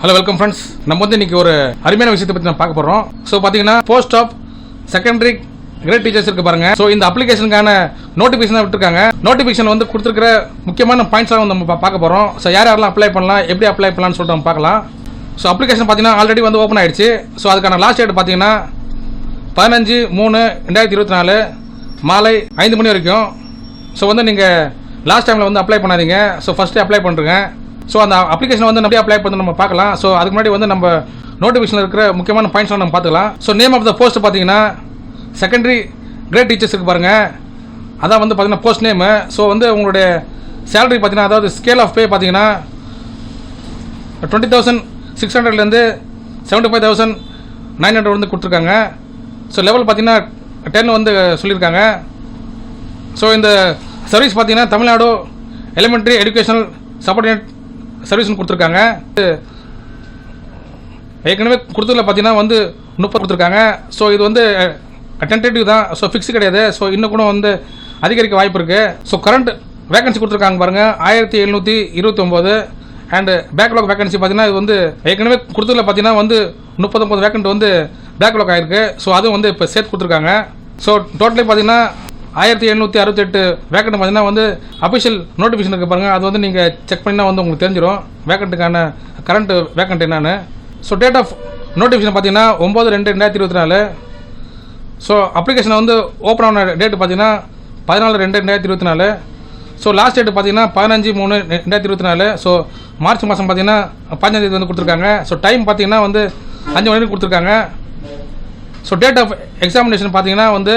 Hello welcome friends. நம்ம வந்து இன்னைக்கு ஒரு அருமையான விஷயத்தை பற்றி நான் பார்க்க போகிறோம். ஸோ பார்த்தீங்கன்னா post of secondary grade teachers இருக்கு பாருங்க. ஸோ இந்த அப்ளிகேஷனுக்கான நோட்டிஃபிகேஷன் விட்டுருக்காங்க. நோட்டிஃபிகேஷன் வந்து கொடுத்துருக்கிற முக்கியமான பாயிண்ட்ஸ்லாம் வந்து நம்ம பார்க்க போகிறோம். ஸோ யாரெல்லாம் அப்ளை பண்ணலாம், எப்படி அப்ளை பண்ணலாம்னு சொல்லிட்டு நம்ம பார்க்கலாம். ஸோ அப்ளிகேஷன் பார்த்தீங்கன்னா ஆல்ரெடி வந்து ஓப்பன் ஆயிடுச்சு. ஸோ அதுக்கான லாஸ்ட் டேட் பார்த்தீங்கன்னா 15/3/2024 மாலை 5 மணி வரைக்கும். ஸோ வந்து நீங்கள் லாஸ்ட் டைமில் வந்து அப்ளை பண்ணாதீங்க. ஸோ ஃபஸ்ட்டு அப்ளை பண்ணுறேங்க. ஸோ அந்த அப்ளிகேஷன் வந்து நம்ம அப்ளை பண்ணி நம்ம பார்க்கலாம். ஸோ அதுக்கு முன்னாடி வந்து நம்ம நோட்டிஃபிகேஷனில் இருக்கிற முக்கியமான பாயிண்ட்ஸ்லாம் நம்ம பார்த்துக்கலாம். So name of the post பார்த்தீங்கன்னா செகண்டரி கிரேட் டீச்சர்ஸ் இருக்கு பாருங்கள், அதான் வந்து பார்த்தீங்கன்னா போஸ்ட் நேமு. ஸோ வந்து உங்களுடைய சேலரி பார்த்தீங்கன்னா, அதாவது ஸ்கேல் ஆஃப் பே பார்த்தீங்கன்னா 20,600லேருந்து 75,900 வந்து கொடுத்துருக்காங்க. ஸோ லெவல் பார்த்தீங்கன்னா 10 வந்து சொல்லியிருக்காங்க. ஸோ இந்த சர்வீஸ் பார்த்தீங்கன்னா தமிழ்நாடு எலிமெண்ட்ரி எஜுகேஷனல் சப்பார்டினேட் சர்வீஸ்னு கொடுத்துருக்காங்க. ஏற்கனவே கொடுத்ததில் பார்த்தீங்கன்னா வந்து 30 கொடுத்துருக்காங்க. ஸோ இது வந்து டென்டேட்டிவ் தான். ஸோ ஃபிக்ஸ் கிடையாது. ஸோ இன்னும் கூட வந்து அதிகரிக்க வாய்ப்பு இருக்குது. ஸோ கரண்ட் வேகன்சி கொடுத்துருக்காங்க பாருங்கள் 1729. அண்டு பேக்லாக் வேகன்சி பார்த்தீங்கன்னா இது வந்து ஏற்கனவே கொடுத்ததில் பார்த்தீங்கன்னா வந்து 39 வேக்கண்ட் வந்து பேக்லாக் ஆகிருக்கு. ஸோ அதுவும் வந்து இப்போ சேர்த்து கொடுத்துருக்காங்க. ஸோ டோட்டலி பார்த்தீங்கன்னா 1768 வேக்கண்ட் பார்த்தீங்கன்னா வந்து அஃபிஷியல் நோட்டிஃபிகேஷன் இருக்குது பாருங்கள். அது வந்து நீங்கள் செக் பண்ணினா வந்து உங்களுக்கு தெரிஞ்சிடும் வேக்கண்ட்டுக்கான கரண்ட் வேக்கண்ட் என்னன்னு. ஸோ டேட் ஆஃப் நோட்டிஃபிகேஷன் பார்த்தீங்கன்னா 9/2/2024. ஸோ அப்ளிகேஷனை வந்து ஓப்பன் ஆன டேட்டு பார்த்தீங்கன்னா 14/2/2024. ஸோ லாஸ்ட் டேட்டு பார்த்தீங்கன்னா 15/3/2024. ஸோ மார்ச் மாதம் பார்த்தீங்கன்னா 15 தேதி வந்து கொடுத்துருக்காங்க. ஸோ டைம் பார்த்தீங்கன்னா வந்து 5 மணி கொடுத்துருக்காங்க. ஸோ டேட் ஆஃப் எக்ஸாமினேஷன் பார்த்தீங்கன்னா வந்து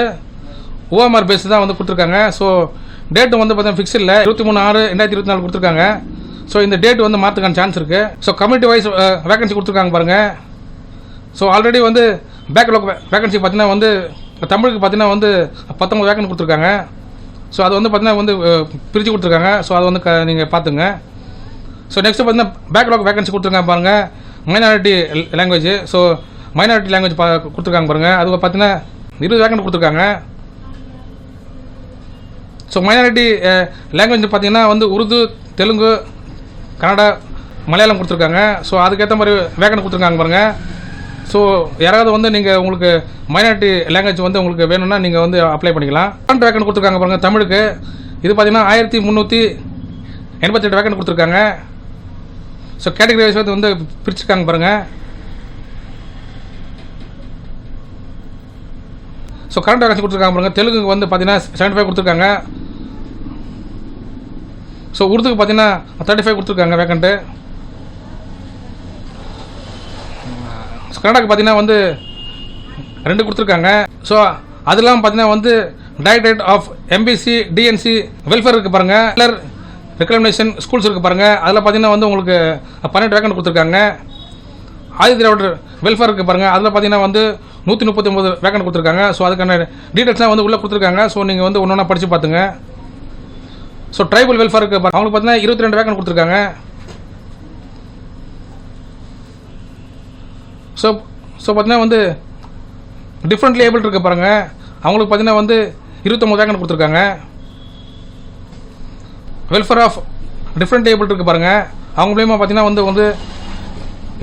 OMR பேஸ் தான் வந்து கொடுத்துருக்காங்க. ஸோ டேட்டு வந்து பார்த்தீங்கன்னா ஃபிக்ஸ் இல்லை, 23/6/2024 கொடுத்துருக்காங்க. ஸோ இந்த டேட் வந்து மாற்றுக்கான சான்ஸ் இருக்குது. ஸோ கம்யூனிட்டி வைஸ் வேகன்சி கொடுத்துருக்காங்க பாருங்கள். ஸோ ஆல்ரெடி வந்து பேக்லாக் வேகன்சி பார்த்தீங்கன்னா வந்து தமிழுக்கு பார்த்தீங்கன்னா வந்து 19 வேகன்சி கொடுத்துருக்காங்க. ஸோ அது வந்து பார்த்தீங்கன்னா வந்து பிரித்து கொடுத்துருக்காங்க. ஸோ அது வந்து நீங்கள் பார்த்துங்க. ஸோ நெக்ஸ்ட்டு பார்த்தீங்கன்னா பேக்லாக் வேகன்சி கொடுத்துருக்காங்க பாருங்கள் minority language. So minority language கொடுத்துருக்காங்க பாருங்கள். அது பார்த்தீங்கன்னா 20 வேகன்ட் கொடுத்துருக்காங்க. ஸோ மைனாரிட்டி லாங்குவேஜ் பார்த்தீங்கன்னா வந்து உருது, தெலுங்கு, கன்னடா, மலையாளம் கொடுத்துருக்காங்க. ஸோ அதுக்கேற்ற மாதிரி வேகன்ட் கொடுத்துருக்காங்க பாருங்கள். ஸோ யாராவது வந்து நீங்கள் உங்களுக்கு மைனாரிட்டி லாங்குவேஜ் வந்து உங்களுக்கு வேணும்னா நீங்கள் வந்து அப்ளை பண்ணிக்கலாம். கரண்ட் வேகன்ட் கொடுத்துருக்காங்க பாருங்கள் தமிழுக்கு. இது பார்த்தீங்கன்னா 1388 வேகன்ட் கொடுத்துருக்காங்க. ஸோ கேட்டகரி வைஸ் வந்து பிரிச்சுருக்காங்க பாருங்கள். ஸோ கரண்ட் வேகன்சி கொடுத்துருக்காங்க பாருங்கள். தெலுங்குக்கு வந்து பார்த்தீங்கன்னா 75 கொடுத்துருக்காங்க. ஸோ உருதுக்கு பார்த்தீங்கன்னா 35 கொடுத்துருக்காங்க வேக்கண்ட்டு. கன்னடாக்கு பார்த்தீங்கன்னா வந்து 2 கொடுத்துருக்காங்க. ஸோ அதெல்லாம் பார்த்தீங்கன்னா வந்து directorate of MBC DNC welfare இருக்குது பாருங்கள். எல்லார் ரெக்கமெண்டேஷன் ஸ்கூல்ஸ் இருக்குது பாருங்கள். அதில் பார்த்தீங்கன்னா வந்து உங்களுக்கு 12 வேக்கண்ட் கொடுத்துருக்காங்க. ஆதி திராவிடர் வெல்ஃபேர் இருக்குது பாருங்கள். அதில் பார்த்தீங்கன்னா வந்து 139 வேக்கண்ட் கொடுத்துருக்காங்க. ஸோ அதுக்கான டீட்டெயில்ஸ்லாம் வந்து உள்ளே கொடுத்துருக்காங்க. ஸோ நீங்கள் வந்து ஒன்று ஒன்றா படித்து பார்த்துங்க. ஸோ ட்ரைபல் வெல்ஃபேர் இருக்குது அவங்களுக்கு பார்த்தீங்கன்னா 22 வேக்கண்ட் கொடுத்துருக்காங்க. ஸோ பார்த்தீங்கன்னா வந்து டிஃப்ரெண்ட்லி ஏபிள் இருக்குது பாருங்கள். அவங்களுக்கு பார்த்தீங்கன்னா வந்து 29 வேக்கண்ட் கொடுத்துருக்காங்க. வெல்ஃபேர் ஆஃப் டிஃப்ரெண்ட் ஏபிள் இருக்குது பாருங்கள். அவங்க மூலியமாக பார்த்தீங்கன்னா வந்து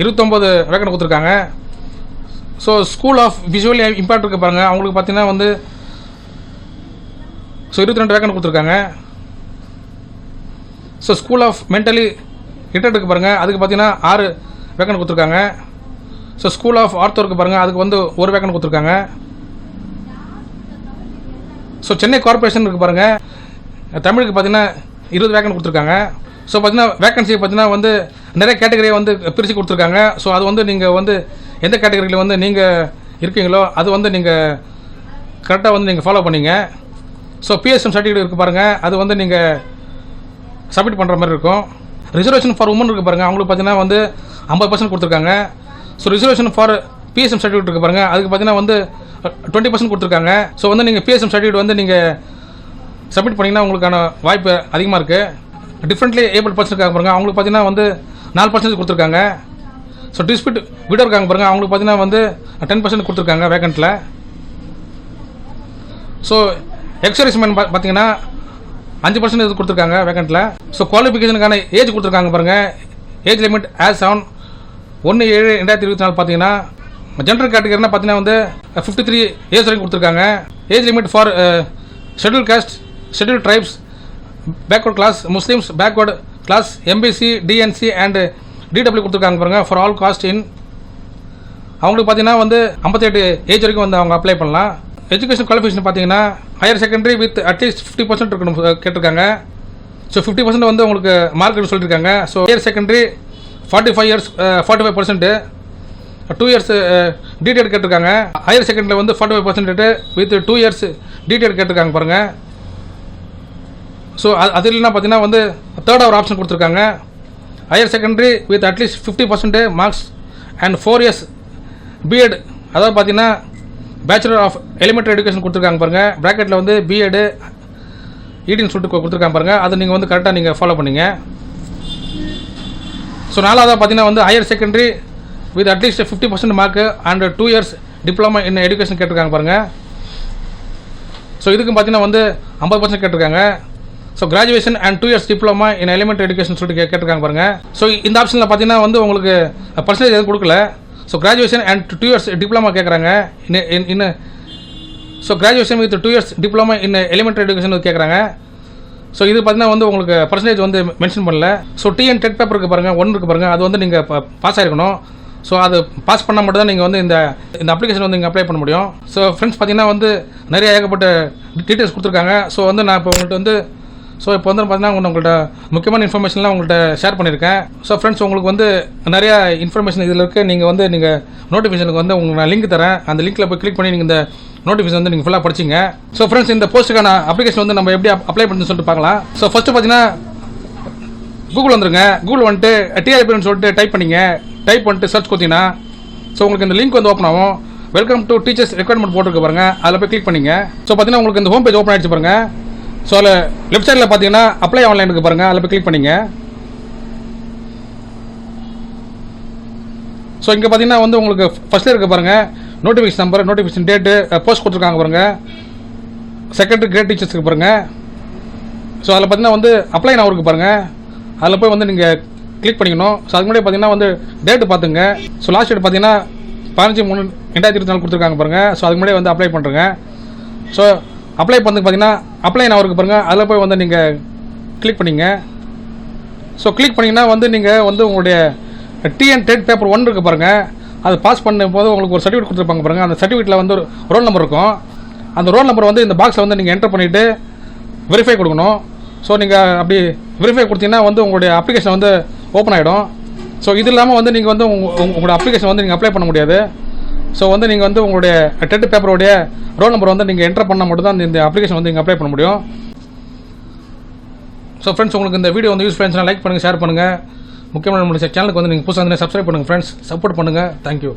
29 வேக்கண்ட் கொடுத்துருக்காங்க. So school of visually impaired இருக்குது பாருங்கள். அவங்களுக்கு பார்த்தீங்கன்னா வந்து 22 வேக்கண்ட் கொடுத்துருக்காங்க. So school of mentally retarded இருக்குது பாருங்கள். அதுக்கு பார்த்தீங்கன்னா 6 வேக்கண்ட் கொடுத்துருக்காங்க. ஸோ ஸ்கூல் ஆஃப் ஆர்த்தோ இருக்குது பாருங்கள். அதுக்கு வந்து 1 வேக்கண்ட் கொடுத்துருக்காங்க. ஸோ சென்னை கார்பரேஷன் இருக்குது பாருங்கள். தமிழுக்கு பார்த்தீங்கன்னா 20 வேக்கண்ட் கொடுத்துருக்காங்க. ஸோ பார்த்தீங்கன்னா வேக்கன்சி பார்த்தீங்கன்னா வந்து நிறைய கேட்டகரியை வந்து பிரித்து கொடுத்துருக்காங்க. ஸோ அது வந்து நீங்கள் வந்து எந்த கேட்டகரியில் வந்து நீங்கள் இருக்கீங்களோ அது வந்து நீங்கள் கரெக்டாக வந்து நீங்கள் ஃபாலோ பண்ணிங்க. ஸோ PSM சர்டிஃபிகேட் இருக்குது பாருங்கள். அது வந்து நீங்கள் சப்மிட் பண்ணுற மாதிரி இருக்கும். ரிசர்வேஷன் ஃபார் உமன் இருக்குது பாருங்கள். அவங்களுக்கு பார்த்தீங்கன்னா வந்து 50% கொடுத்துருக்காங்க. So reservation for PSM certificate இருக்குது பாருங்கள். அதுக்கு பார்த்தீங்கன்னா வந்து 20% கொடுத்துருக்காங்க. ஸோ வந்து நீங்கள் PSM சர்டிஃபிகேட் வந்து நீங்கள் சப்மிட் பண்ணிங்கன்னா உங்களுக்கான வாய்ப்பு அதிகமாக இருக்குது. டிஃப்ரெண்ட்லி ஏபிள் பர்சன் இருக்காங்க பாருங்கள். அவங்களுக்கு பார்த்தீங்கன்னா வந்து 4% கொடுத்துருக்காங்க. ஸோ டிஸ்பியூட் விடோ இருக்காங்க பாருங்கள். அவங்களுக்கு பார்த்தீங்கன்னா வந்து 10% கொடுத்துருக்காங்க வேக்கண்ட்டில். ஸோ எக்ஸர்வீஸ்மேன் பார்த்தீங்கன்னா 5% இது கொடுத்துருக்காங்க வேக்கண்ட்டில். ஸோ குவாலிஃபிகேஷனுக்கான ஏஜ் கொடுத்துருக்காங்க பாருங்கள். ஏஜ் லிமிட் as on 1/7/2024 பார்த்தீங்கன்னா ஜென்ரல் கேட்டகரினா பார்த்தீங்கன்னா வந்து 53 ஏஜ் வரைக்கும் கொடுத்துருக்காங்க. Age limit for schedule caste, schedule tribes, backward class, Muslims, backward class, MBC, DNC and DW கொடுத்துருக்காங்க பாருங்கள். ஃபார் ஆல் காஸ்ட் இன் அவங்களுக்கு பார்த்தீங்கன்னா வந்து 58 ஏஜ் வரைக்கும் வந்து அவங்க அப்ளை பண்ணலாம். எஜுகேஷன் குவாலிஃபிகேஷன் பார்த்தீங்கன்னா ஹையர் செகண்டரி வித் அட்லீஸ்ட் 50% இருக்கணும் கேட்டிருக்காங்க. ஸோ 50% வந்து உங்களுக்கு மார்க் சொல்லியிருக்காங்க. So higher secondary 45 years 45%, 2 years DTEd கேட்டிருக்காங்க. ஹையர் செகண்டரியில் வந்து 45% வித் 2 years டிடிஎட் கேட்டிருக்காங்க பாருங்கள். ஸோ அது இல்லைன்னா பார்த்தீங்கன்னா வந்து தேர்ட் ஒரு ஆப்ஷன் கொடுத்துருக்காங்க. Higher secondary with at least 50% marks and 4 years BEd, அதாவது பார்த்தீங்கன்னா பேச்சுலர் ஆஃப் எலிமெண்ட்ரி எஜுகேஷன் கொடுத்துருக்காங்க பாருங்கள். ப்ராக்கெட்டில் வந்து பிஎடு ஈடின்னு சொல்லிட்டு கொடுத்துருக்காங்க பாருங்கள். அதை நீங்கள் வந்து கரெக்டாக நீங்கள் ஃபாலோ பண்ணிங்க. ஸோ நாலாவதாக பார்த்தீங்கன்னா வந்து higher secondary with at least 50% mark and 2 years diploma in education கேட்டிருக்காங்க பாருங்கள். ஸோ இதுக்கும் பார்த்தீங்கன்னா வந்து 50% கேட்டிருக்காங்க. So graduation and 2 years diploma in elementary education சொல்லிட்டு கேட்டிருக்காங்க பாருங்கள். ஸோ இந்த ஆப்ஷனில் பார்த்தீங்கன்னா வந்து உங்களுக்கு பர்சன்டேஜ் எதுவும் கொடுக்கல. So graduation and 2 years diploma கேட்குறாங்க. இன்னும் so graduation with 2 years diploma in elementary education கேட்குறாங்க. ஸோ இது பார்த்தீங்கன்னா வந்து உங்களுக்கு பர்சன்டேஜ் வந்து மென்ஷன் பண்ணல. ஸோ டிஎன் டெட் பேப்பர் இருக்குது பாருங்கள், 1 இருக்குது பாருங்கள், அது வந்து நீங்கள் பாஸ் ஆகிருக்கணும். ஸோ அது பாஸ் பண்ணால் மட்டும் தான் நீங்கள் வந்து இந்த அப்ளிகேஷன் வந்து நீங்கள் அப்ளை பண்ண முடியும். ஸோ ஃப்ரெண்ட்ஸ் பார்த்தீங்கன்னா வந்து நிறைய ஏகப்பட்ட டீட்டெயில்ஸ் கொடுத்துருக்காங்க. ஸோ வந்து நான் இப்போ உங்கள்கிட்ட வந்து பார்த்தீங்கன்னா உங்கள்கிட்ட முக்கியமான இன்ஃபர்மேஷன்லாம் உங்கள்கிட்ட ஷேர் பண்ணியிருக்கேன். ஸோ ஃப்ரெண்ட்ஸ் உங்களுக்கு வந்து நிறையா இன்ஃபர்மேஷன் இதில் இருக்குது. நீங்கள் வந்து நோட்டிஃபிகேஷனுக்கு வந்து உங்களுக்கு நான் லிங்க் தரேன். அந்த லிங்க்கில் போய் கிளிக் பண்ணி நீங்கள் இந்த நோட்டிஃபிகேஷன் வந்து நீங்கள் ஃபுல்லாக படிச்சிங்க. ஸோ ஃப்ரெண்ட்ஸ் இந்த போஸ்ட்டுக்கான அப்ளிகேஷன் வந்து நம்ம எப்படி அப்ளை பண்ணுன்னு சொல்லிட்டு பார்க்கலாம். ஸோ ஃபஸ்ட்டு பார்த்தீங்கன்னா கூகுள் வந்துருங்க. கூகுள் வந்துட்டு டிஆர்பின்னு சொல்லிட்டு டைப் பண்ணிட்டு சர்ச் கொடுத்தீங்கன்னா ஸோ உங்களுக்கு இந்த லிங்க் வந்து ஓப்பன் ஆகும். வெல்கம் டு டீச்சர்ஸ் ரெக்ரூட்மெண்ட் போட்டுருக்கு பாருங்க, அதில் போய் கிளிக் பண்ணிங்க. ஸோ பார்த்தீங்கன்னா உங்களுக்கு இந்த ஹோம் பேஜ் ஓப்பன் ஆகிடுச்சு பாருங்க. ஸோ அதில் லெஃப்ட் சைடில் பார்த்தீங்கன்னா அப்ளை ஆன்லைனுக்கு பாருங்க, அதில் போய் கிளிக் பண்ணிங்க. ஸோ இங்கே பார்த்தீங்கன்னா வந்து உங்களுக்கு ஃபஸ்ட்டில் இருக்க பாருங்கள் notification number, notification date, post கொடுத்துருக்காங்க பாருங்கள். செகண்டரி கிரேட் டீச்சர்ஸுக்கு பாருங்கள். ஸோ அதில் பார்த்தீங்கன்னா வந்து அப்ளை நான் இருக்கு பாருங்கள், அதில் போய் வந்து நீங்கள் கிளிக் பண்ணிக்கணும். ஸோ அதுக்கு முன்னாடி பார்த்தீங்கன்னா வந்து டேட்டு பார்த்துங்க. ஸோ லாஸ்ட் டேட் பார்த்தீங்கன்னா 15/3/2024 கொடுத்துருக்காங்க பாருங்கள். ஸோ அதுக்கு முன்னாடி வந்து அப்ளை பண்ணுறேங்க. ஸோ அப்ளை பண்ணதுக்கு பார்த்தீங்கன்னா அப்ளை நான் இருக்கு பாருங்கள், அதில் போய் வந்து நீங்கள் கிளிக் பண்ணிங்க. ஸோ கிளிக் பண்ணிங்கன்னா வந்து நீங்கள் வந்து உங்களுடைய டிஎன் டெட் பேப்பர் 1 இருக்குது பாருங்கள், அது பாஸ் பண்ணும் போது உங்களுக்கு ஒரு சர்டிஃபிகேட் கொடுத்துருப்பாங்க பாருங்கள். அந்த சர்டிஃபிகேட்டில் வந்து ஒரு ரோல் நம்பர் இருக்கும். அந்த ரோல் நம்பர் வந்து இந்த பாக்ஸில் வந்து நீங்கள் என்டர் பண்ணிவிட்டு வெரிஃபை கொடுக்கணும். ஸோ நீங்கள் அப்படி வெரிஃபை கொடுத்தீங்கன்னா வந்து உங்களுடைய அப்ளிகேஷன் வந்து ஓப்பன் ஆகிடும். ஸோ இது இல்லாமல் வந்து நீங்கள் வந்து உங்களோட அப்ளிகேஷன் வந்து நீங்கள் அப்ளை பண்ண முடியாது. ஸோ வந்து நீங்கள் வந்து உங்களுடைய டெட் பேப்பருடைய ரோல் நம்பர் வந்து நீங்கள் என்டர் பண்ணால் மட்டும் தான் இந்த அப்ளிகேஷன் வந்து நீங்கள் அப்ளை பண்ண முடியும். ஸோ ஃப்ரெண்ட்ஸ் உங்களுக்கு இந்த வீடியோ வந்து யூஸ்ஃபுல்லாக இருந்துச்சுன்னா லைக் பண்ணுங்கள், ஷேர் பண்ணுங்கள். முக்கியமான நம்மளுடைய சேனலுக்கு வந்து நீங்கள் புதுசாக வந்து சப்ஸ்கிரைப் பண்ணுங்கள் ஃப்ரெண்ட்ஸ், சப்போர்ட் பண்ணுங்கள். தேங்க்யூ.